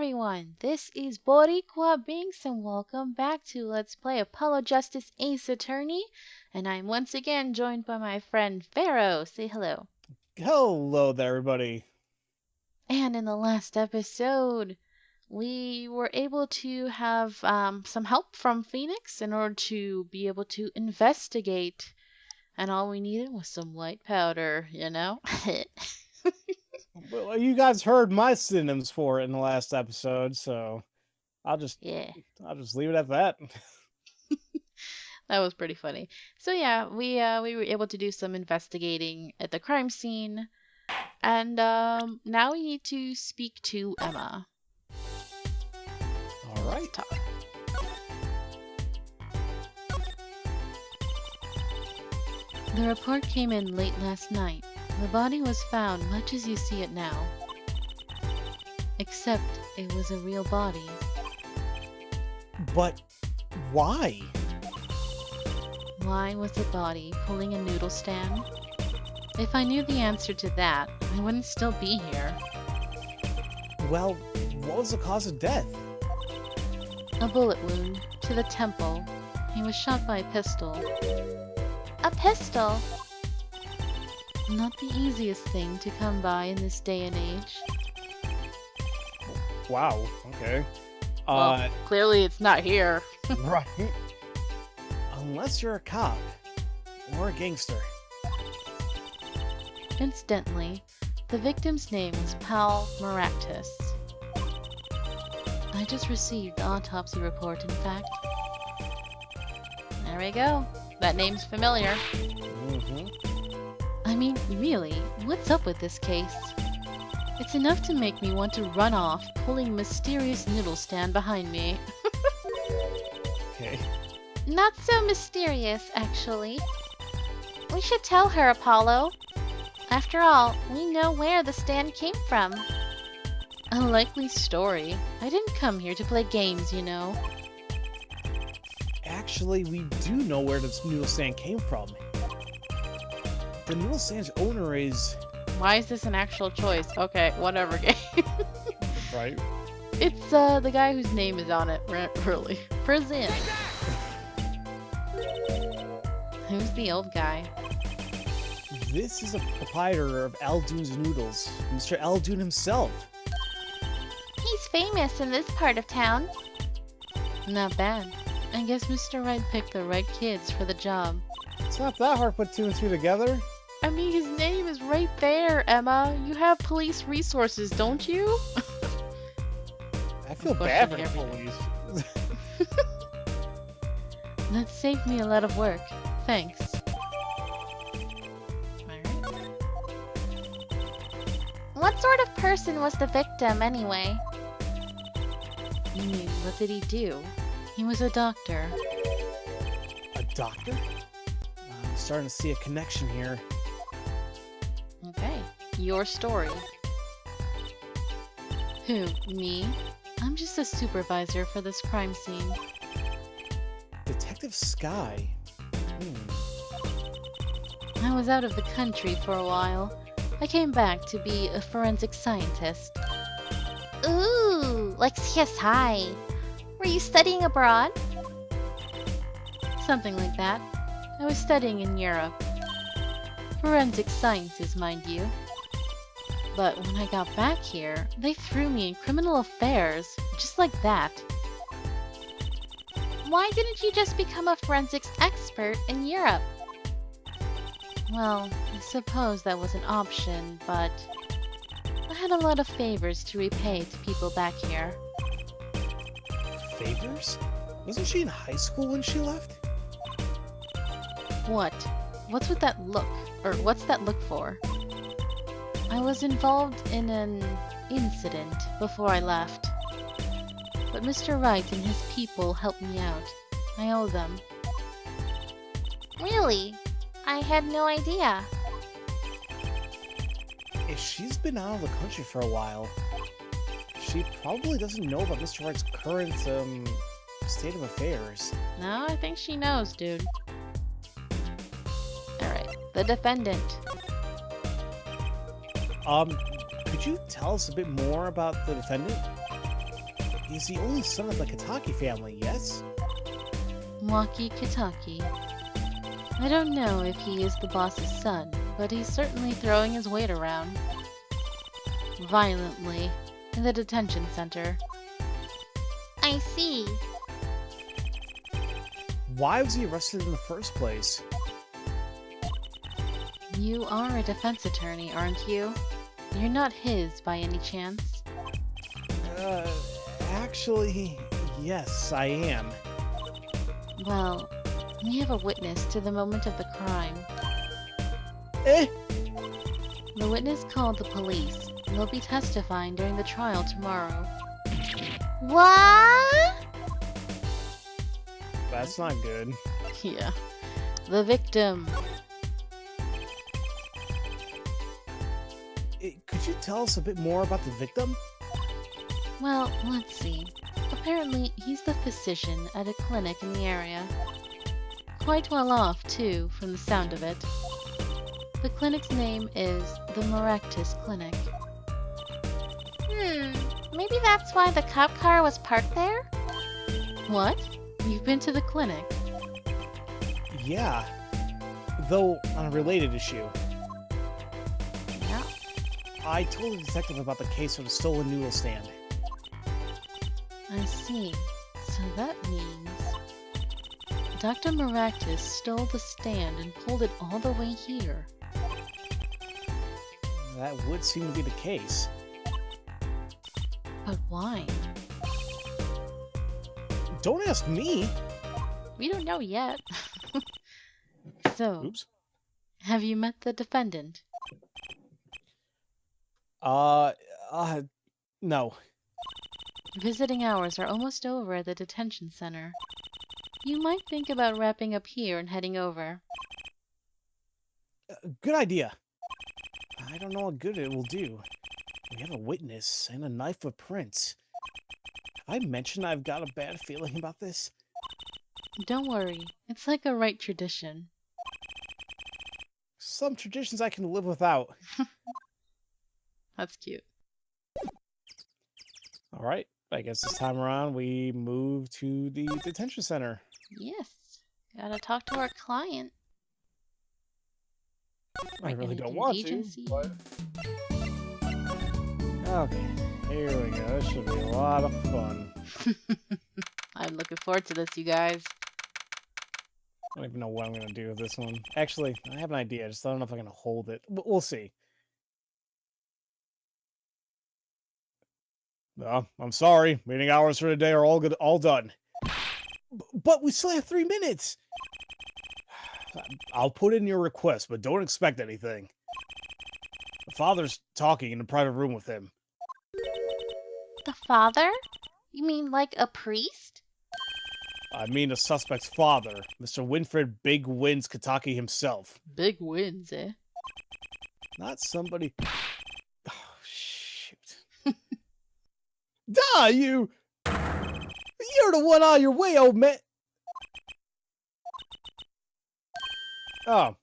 everyone, this is Boricua Binks and welcome back to Let's Play Apollo Justice Ace Attorney, and I'm once again joined by my friend Pharaoh. Say hello. Hello there, everybody. And in the last episode, we were able to have some help from Phoenix in order to be able to investigate, and all we needed was some white powder, you know? Well, you guys heard my synonyms for it in the last episode, so I'll just Yeah. I'll just leave it at that. That was pretty funny. So yeah, we were able to do some investigating at the crime scene, and now we need to speak to Emma. All right. Let's talk. The report came in late last night. The body was found much as you see it now, except it was a real body. But why? Why was the body pulling a noodle stand? If I knew the answer to that, I wouldn't still be here. Well, what was the cause of death? A bullet wound to the temple. He was shot by a pistol. A pistol? Not the easiest thing to come by in this day and age. Wow. Okay. Well, clearly it's not here. Right. Unless you're a cop or a gangster. Incidentally, the victim's name was Paul Maractus. I just received the autopsy report, in fact. There we go. That name's familiar. Mm-hmm. I mean, really, what's up with this case? It's enough to make me want to run off, pulling mysterious noodle stand behind me. Okay. Not so mysterious, actually. We should tell her, Apollo. After all, we know where the stand came from. A likely story. I didn't come here to play games, you know. Actually, we do know where this noodle stand came from. The noodle stand's owner is... Why is this an actual choice? Okay, whatever game. Right? It's the guy whose name is on it, really. Prison. Who's the old guy? This is a proprietor of Aldoon's Noodles, Mr. Aldoon himself. He's famous in this part of town. Not bad. I guess Mr. Wright picked the right kids for the job. It's not that hard to put two and two together. I mean, his name is right there, Emma. You have police resources, don't you? I feel I'm bad for the questioning police. That saved me a lot of work. Thanks. What sort of person was the victim, anyway? You mean, what did he do? He was a doctor. A doctor? I'm starting to see a connection here. Okay, your story. Who, me? I'm just a supervisor for this crime scene. Detective Sky? I was out of the country for a while. I came back to be a forensic scientist. Ooh, like CSI. Were you studying abroad? Something like that. I was studying in Europe. Forensic sciences, mind you. But when I got back here, they threw me in criminal affairs, just like that. Why didn't you just become a forensics expert in Europe? Well, I suppose that was an option, but I had a lot of favors to repay to people back here. Favors? Wasn't she in high school when she left? What? What's with that look? Or what's that look for? I was involved in an incident before I left. But Mr. Wright and his people helped me out. I owe them. Really? I had no idea. If she's been out of the country for a while, she probably doesn't know about Mr. Wright's current, state of affairs. No, I think she knows, dude. Alright, the defendant. Could you tell us a bit more about the defendant? He's the only son of the Kitaki family, yes? Waki Kitaki. I don't know if he is the boss's son, but he's certainly throwing his weight around. Violently. In the detention center. I see. Why was he arrested in the first place? You are a defense attorney, aren't you? You're not his by any chance. Actually, yes, I am. Well, we have a witness to the moment of the crime. Eh? The witness called the police, and they'll be testifying during the trial tomorrow. What? That's not good. Yeah. The victim. Could you tell us a bit more about the victim? Well, let's see. Apparently, he's the physician at a clinic in the area. Quite well off, too, from the sound of it. The clinic's name is the Maractus Clinic. Maybe that's why the cop car was parked there? What? You've been to the clinic? Yeah. Though, on a related issue. Yeah. I told the detective about the case of the stolen noodle stand. I see. So that means... Dr. Maractus stole the stand and pulled it all the way here. That would seem to be the case. But why? Don't ask me! We don't know yet. So, Oops. have you met the defendant? No. Visiting hours are almost over at the detention center. You might think about wrapping up here and heading over. Good idea. I don't know what good it will do. We have a witness and a knife for prints. Have I mentioned I've got a bad feeling about this? Don't worry, it's like a right tradition. Some traditions I can live without. That's cute. Alright, I guess this time around we move to the detention center. Yes, gotta talk to our client. I really don't an want agency. to, but... Okay, here we go. This should be a lot of fun. I'm looking forward to this, you guys. I don't even know what I'm going to do with this one. Actually, I have an idea. I just don't know if I'm going to hold it. We'll see. I'm sorry. Meeting hours for today are all done. But we still have 3 minutes. I'll put in your request, but don't expect anything. The father's talking in a private room with him. The father? You mean like a priest? I mean the suspect's father, Mr. Winfred Big Wins Kitaki himself. Big wins, eh? Not somebody... Oh, shoot. Duh, you! You're the one on your way, old man! Oh.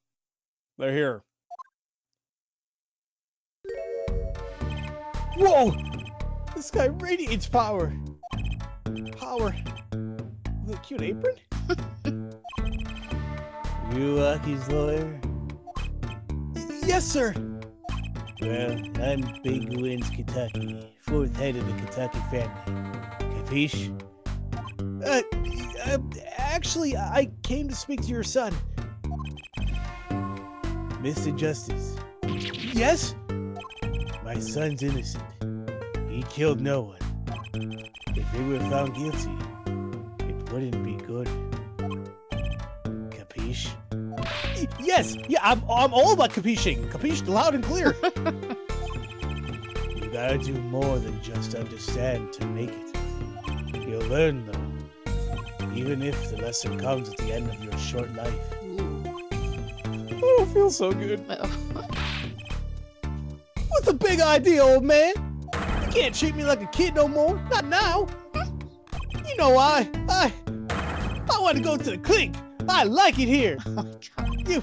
They're here. Whoa! This guy radiates power! Power... With a cute apron? You Aki's lawyer? Yes, sir! Well, I'm Big Wins Kitaki, 4th head of the Kitaki family. Capiche? Actually, I came to speak to your son. Mr. Justice. Yes? My son's innocent. He killed no one. If they were found guilty, it wouldn't be good. Capiche? Yes! Yeah, I'm all about capiching. Capiche loud and clear. You gotta do more than just understand to make it. You'll learn, though. Even if the lesson comes at the end of your short life. Oh, it feels so good. What's the big idea, old man? You can't treat me like a kid no more. Not now. You know I want to go to the clinic. I like it here. Oh my god. You.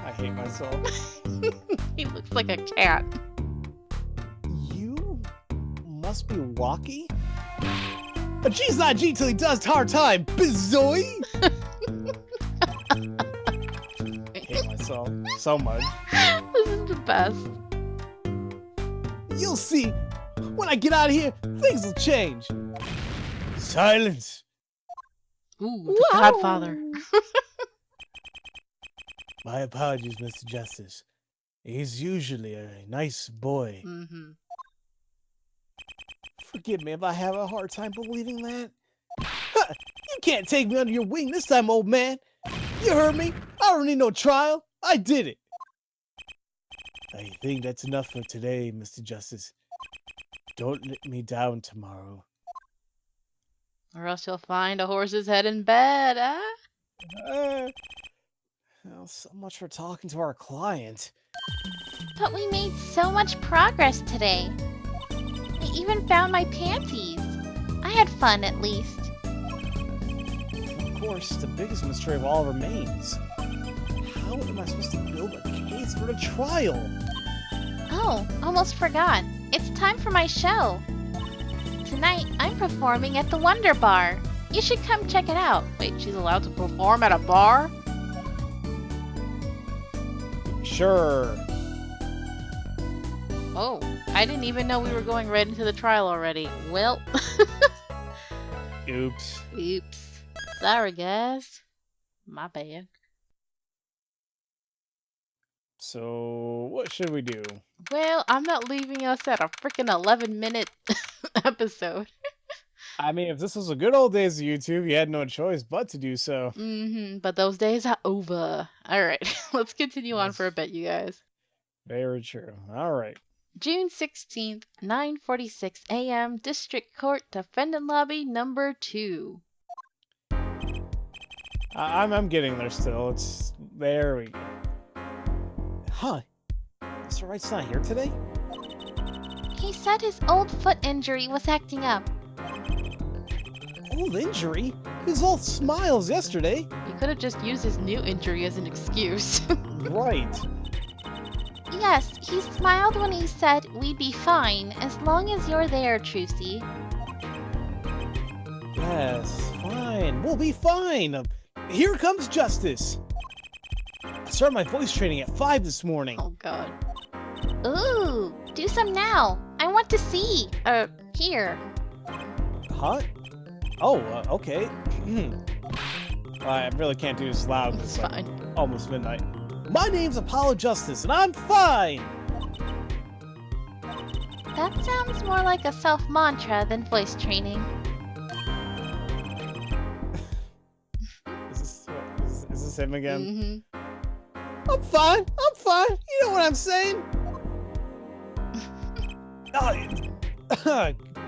I hate myself. He looks like a cat. You must be Waki? A G's not a G till he does hard time, bizoy! I hate myself so much. This is the best. You'll see, when I get out of here, things will change. Silence! Ooh, the Godfather. My apologies, Mr. Justice. He's usually a nice boy. Mm-hmm. Forgive me if I have a hard time believing that. Huh, you can't take me under your wing this time, old man. You heard me. I don't need no trial. I did it. I think that's enough for today, Mr. Justice. Don't let me down tomorrow. Or else you'll find a horse's head in bed, huh? Well, so much for talking to our client. But we made so much progress today. I even found my panties. I had fun, at least. Of course, the biggest mystery of all remains. How am I supposed to build a case for the trial? Oh, almost forgot. It's time for my show. Tonight, I'm performing at the Wonder Bar. You should come check it out. Wait, she's allowed to perform at a bar? Sure. Oh, I didn't even know we were going right into the trial already. Well. Oops. Oops. Sorry, guys. My bad. So, what should we do? Well, I'm not leaving us at a freaking 11-minute episode. I mean, if this was the good old days of YouTube, you had no choice but to do so. But those days are over. Alright, let's continue on for a bit, you guys. Very true. Alright. June 16th, 9:46 a.m., District Court, Defendant Lobby number 2. I'm getting there still. It's... There we go. Huh. Mr. Wright's not here today? He said his old foot injury was acting up. Old injury? He was all smiles yesterday. He could have just used his new injury as an excuse. Right. Yes, he smiled when he said we'd be fine as long as you're there, Trucy. Yes, fine. We'll be fine. Here comes justice. I started my voice training at 5 this morning. Oh, God. Ooh, do some now. I want to see. Here. Huh? Oh, okay. I really can't do this loud. It's fine. Almost midnight. My name's Apollo Justice, and I'm fine! That sounds more like a self-mantra than voice training. Is this him again? Mm-hmm. I'm fine! I'm fine! You know what I'm saying?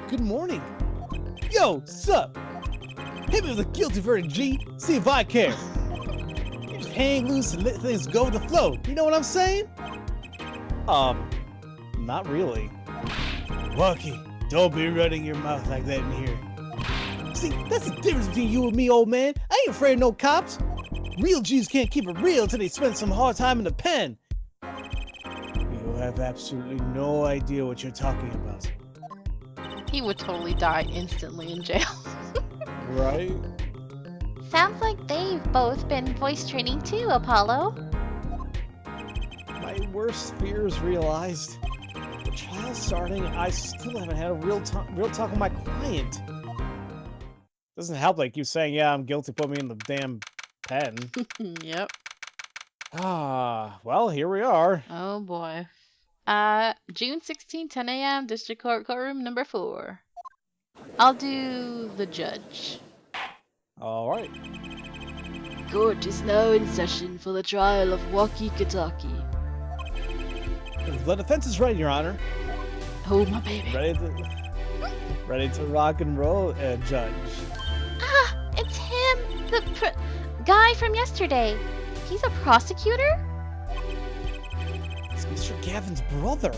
Good morning. Yo, sup? Hit me with a guilty verdict, G. See if I care. You just hang loose and let things go with the flow. You know what I'm saying? Not really. Walkie, don't be running your mouth like that in here. See, that's the difference between you and me, old man. I ain't afraid of no cops. Real G's can't keep it real till they spend some hard time in the pen. You have absolutely no idea what you're talking about. He would totally die instantly in jail. Right? Sounds like they've both been voice training too, Apollo. My worst fears realized. The trial's starting, I still haven't had a real talk with my client. Doesn't help like you saying, yeah, I'm guilty, put me in the damn pen. Yep. Well, here we are. Oh boy. June 16, 10 a.m., District Court, courtroom number 4. I'll do the judge. Alright. Court is now in session for the trial of Walkie Kitaki. The defense is ready, Your Honor. Oh, my baby. Ready to rock and roll, Judge. Ah, it's him! The guy from yesterday. He's a prosecutor? It's Mr. Gavin's brother.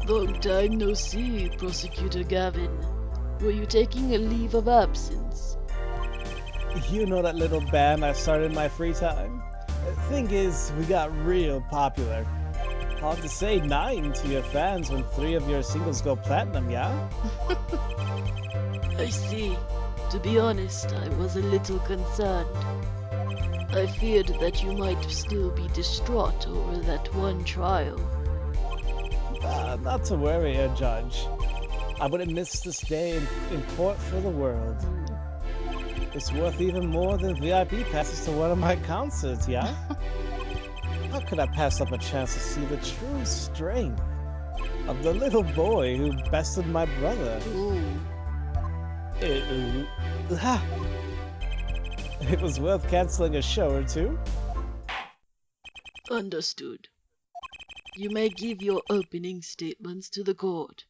Long time no see, Prosecutor Gavin. Were you taking a leave of absence? You know that little band I started in my free time? The thing is, we got real popular. Hard to say 9 to your fans when 3 of your singles go platinum, yeah? I see. To be honest, I was a little concerned. I feared that you might still be distraught over that one trial. Not to worry, Judge. I wouldn't miss this day in court for the world. It's worth even more than VIP passes to one of my concerts, yeah? How could I pass up a chance to see the true strength of the little boy who bested my brother? Ooh. It was worth canceling a show or two. Understood. You may give your opening statements to the court.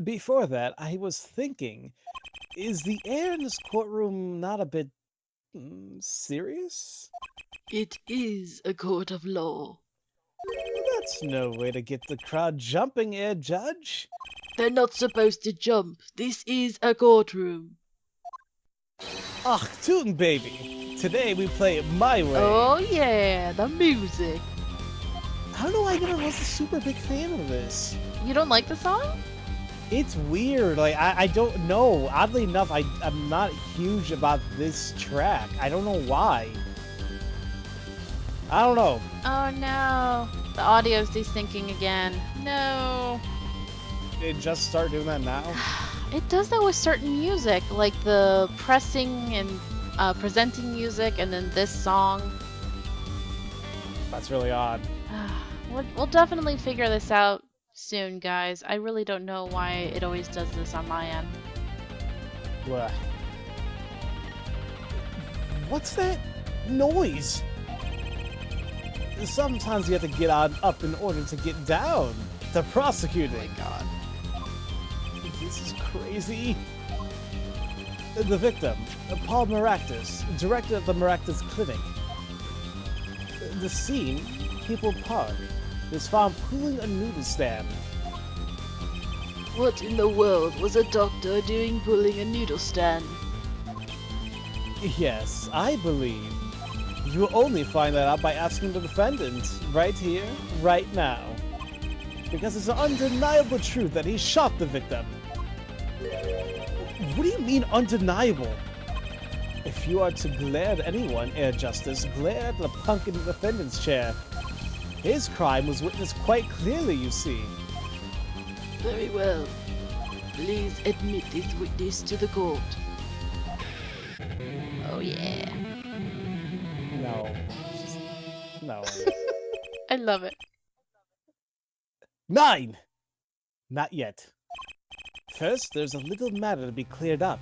Before that, I was thinking, is the air in this courtroom not a bit serious? It is a court of law. That's no way to get the crowd jumping, Judge. They're not supposed to jump. This is a courtroom. Ach, tune baby. Today we play it my way. Oh yeah, the music. I don't know why I never was a super big fan of this. You don't like the song? It's weird. Like, I don't know. Oddly enough, I'm not huge about this track. I don't know why. I don't know. Oh no. The audio's desyncing again. No. It just start doing that now? It does that with certain music, like the pressing and presenting music, and then this song. That's really odd. We'll definitely figure this out soon, guys. I really don't know why it always does this on my end. What? What's that noise? Sometimes you have to get on up in order to get down. The prosecuting. Oh my god. This is crazy. The victim, Paul Maractus, director of the Maractus Clinic. The scene, People Park, is found pulling a noodle stand. What in the world was a doctor doing pulling a noodle stand? Yes, I believe. You will only find that out by asking the defendant, right here, right now. Because it's an undeniable truth that he shot the victim. What do you mean undeniable? If you are to glare at anyone, Air Justice, glare at the punk in the defendant's chair. His crime was witnessed quite clearly, you see. Very well. Please admit this witness to the court. Oh yeah. No. No. I love it. 9! Not yet. First, there's a little matter to be cleaned up.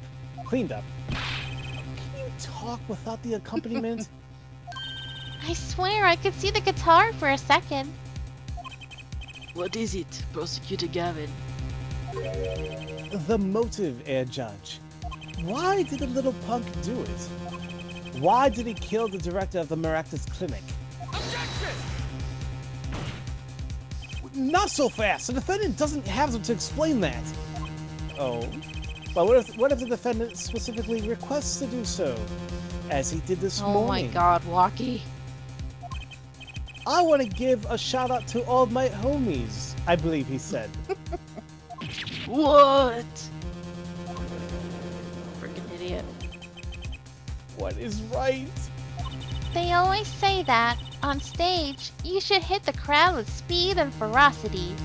Can you talk without the accompaniment? I swear I could see the guitar for a second. What is it, Prosecutor Gavin? The motive, Air Judge. Why did the little punk do it? Why did he kill the director of the Maractus Clinic? Objection! Not so fast! The defendant doesn't have to explain that. Oh? But what if the defendant specifically requests to do so? As he did this morning. Oh my god, Walkie. I want to give a shout out to all my homies, I believe he said. What? Freaking idiot. What is right? They always say that, on stage, you should hit the crowd with speed and ferocity.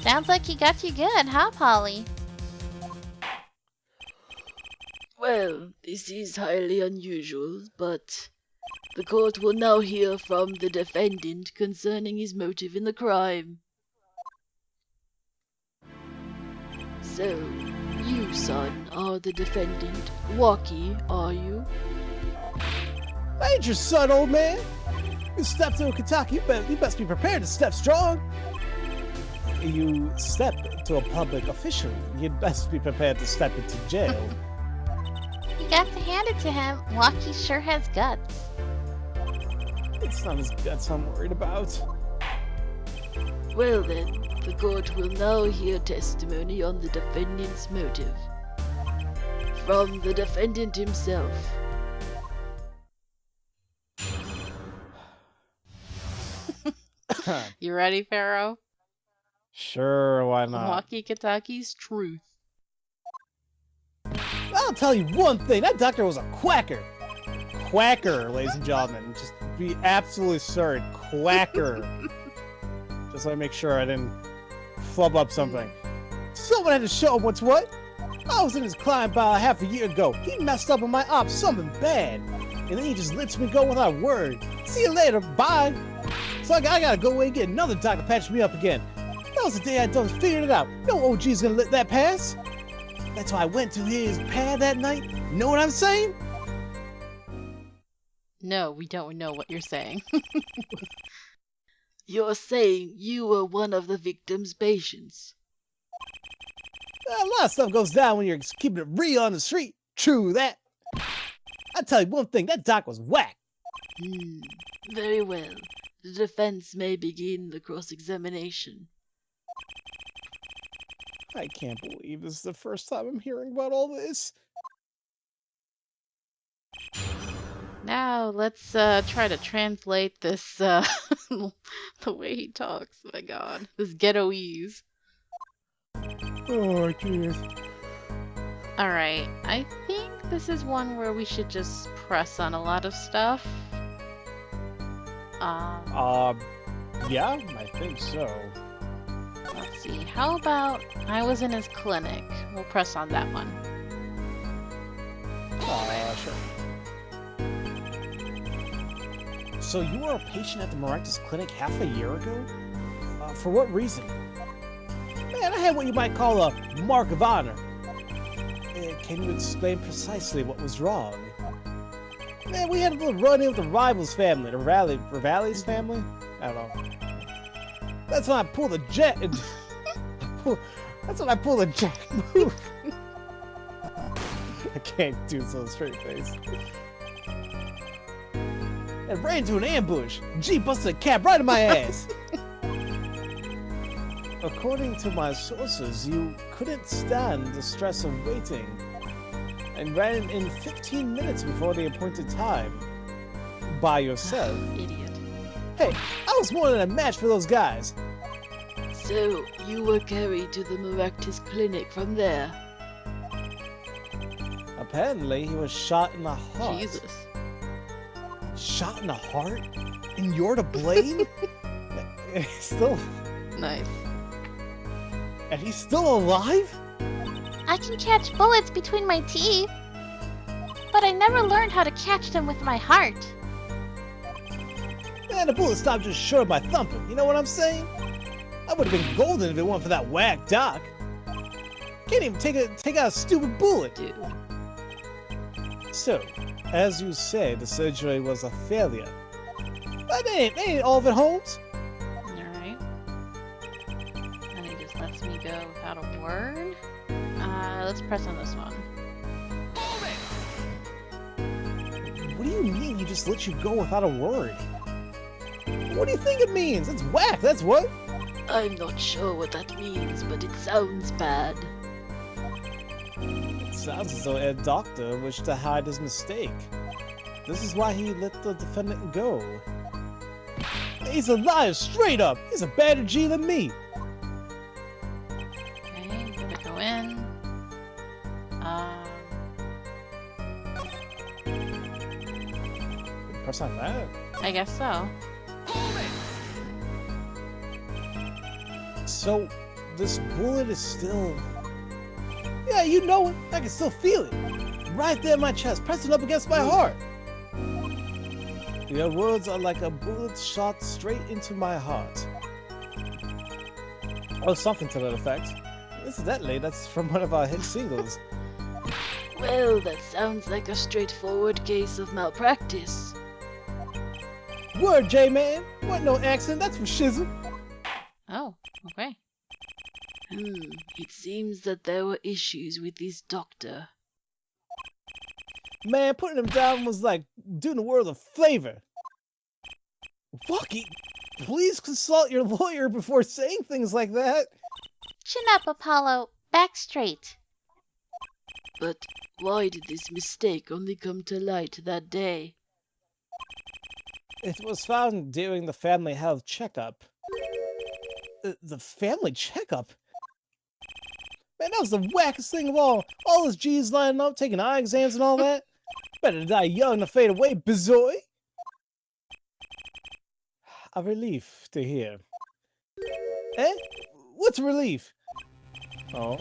Sounds like he got you good, huh, Polly? Well, this is highly unusual, but the court will now hear from the defendant concerning his motive in the crime. So, you, son, are the defendant. Walkie, are you? I ain't your son, old man. You step to a Kentucky, you best be prepared to step strong. You step to a public official, you'd best be prepared to step into jail. You got to hand it to him. Walkie sure has guts. It's not his guts I'm worried about. Well then, the court will now hear testimony on the defendant's motive. From the defendant himself. You ready, Pharaoh? Sure, why not? Walkie-talkie's truth. I'll tell you one thing, that doctor was a quacker. Quacker, ladies and gentlemen. Just be absolutely certain. Quacker. Just let me make sure I didn't flub up something. Someone had to show him what's what. I was in his client by half a year ago. He messed up on my ops, something bad. And then he just lets me go without a word. See you later, bye. So I gotta go away and get another doctor to patch me up again. That was the day I done figured it out. No OG's gonna let that pass. That's why I went to his pad that night. Know what I'm saying? No, we don't know what you're saying. You're saying you were one of the victim's patients. A lot of stuff goes down when you're keeping it real on the street. True that. I tell you one thing, that doc was whack. Very well. The defense may begin the cross-examination. I can't believe this is the first time I'm hearing about all this. Now let's try to translate this the way he talks. My God, this ghettoese. Oh, jeez. All right, I think this is one where we should just press on a lot of stuff. Yeah, I think so. Let's see. How about I was in his clinic? We'll press on that one. Sure. So you were a patient at the Maractus Clinic half a year ago? For what reason? Man, I had what you might call a mark of honor. Can you explain precisely what was wrong? Man, we had a little run-in with the rival's family, the Rivali's family? I don't know. That's when I pulled a jet and... That's when I pulled a jet move. I can't do so straight face. And ran into an ambush. G busted a cab right in my ass. According to my sources, you couldn't stand the stress of waiting and ran in 15 minutes before the appointed time. By yourself. Idiot. Hey, I was more than a match for those guys. So, you were carried to the Maractus Clinic from there? Apparently, he was shot in the heart. Jesus. Shot in the heart? And you're to blame? Still... Nice. And he's still alive? I can catch bullets between my teeth, but I never learned how to catch them with my heart. Man, the bullet stopped just short of my thumping. You know what I'm saying? I would have been golden if it weren't for that whack doc. Can't even take out a stupid bullet. Dude. So, as you say, the surgery was a failure. But they ain't all of it, Holmes. Alright. And it just lets me go without a word. Let's press on this one. What do you mean he just let you go without a word? What do you think it means? It's whack, that's what. I'm not sure what that means, but it sounds bad. It sounds as though Ed Doctor wished to hide his mistake. This is why he let the defendant go. He's a liar, straight up! He's a badder G than me! Okay, gotta go in. Press on that. I guess so. So, this bullet is still... Yeah, you know it. I can still feel it. Right there in my chest, pressing up against my heart. Your words are like a bullet shot straight into my heart. Oh, something to that effect. Incidentally, that's from one of our hit singles. Well, that sounds like a straightforward case of malpractice. Word, J-Man. Wasn't no accident, that's for shizzle. Oh, okay. It seems that there were issues with this doctor. Man, putting him down was like doing the world a favor. Walkie, please consult your lawyer before saying things like that. Chin up, Apollo. Back straight. But why did this mistake only come to light that day? It was found during the family health checkup. The family checkup? Man, that was the wackest thing of all. All those G's lining up, taking eye exams and all that. Better to die young than fade away, bizoy. A relief to hear. Eh? What's a relief? Oh,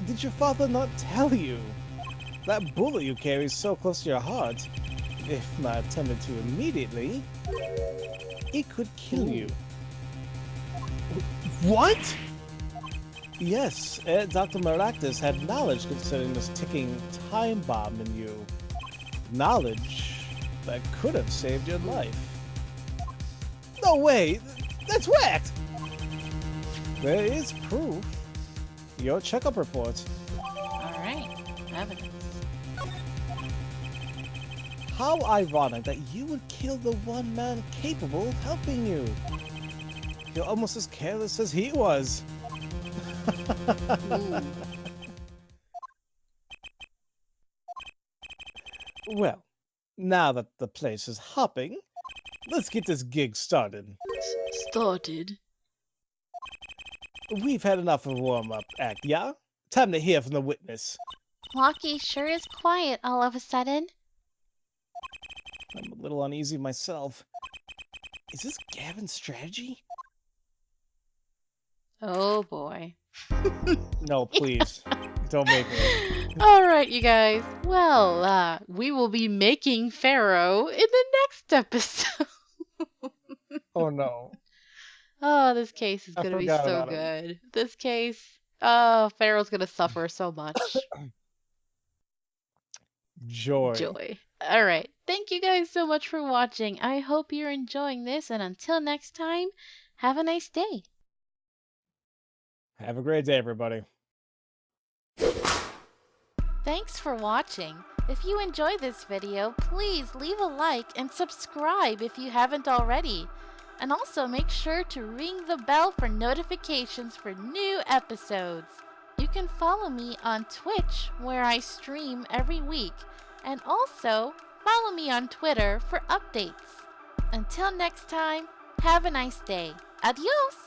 did your father not tell you? That bullet you carry is so close to your heart. If not attended to immediately, it could kill you. What? Yes, Dr. Maractus had knowledge concerning this ticking time bomb in you. Knowledge that could have saved your life. No way! That's whacked! There is proof. Your checkup report. Alright, evidence. How ironic that you would kill the one man capable of helping you. You're almost as careless as he was. Well, now that the place is hopping, let's get this gig started. Started? We've had enough of a warm-up act, yeah? Time to hear from the witness. Flocky sure is quiet all of a sudden. I'm a little uneasy myself. Is this Gavin's strategy? Oh boy. No, please. Don't make me. Alright, you guys. Well, we will be making Pharaoh in the next episode. Oh no. Oh, this case is I gonna be forgot so about him. good. This case, oh, Pharaoh's gonna suffer so much. Joy. Joy. Alright, thank you guys so much for watching. I hope you're enjoying this, and until next time, have a nice day. Have a great day, everybody. Thanks for watching. If you enjoyed this video, please leave a like and subscribe if you haven't already. And also make sure to ring the bell for notifications for new episodes. You can follow me on Twitch, where I stream every week. And also, follow me on Twitter for updates. Until next time, have a nice day. Adios!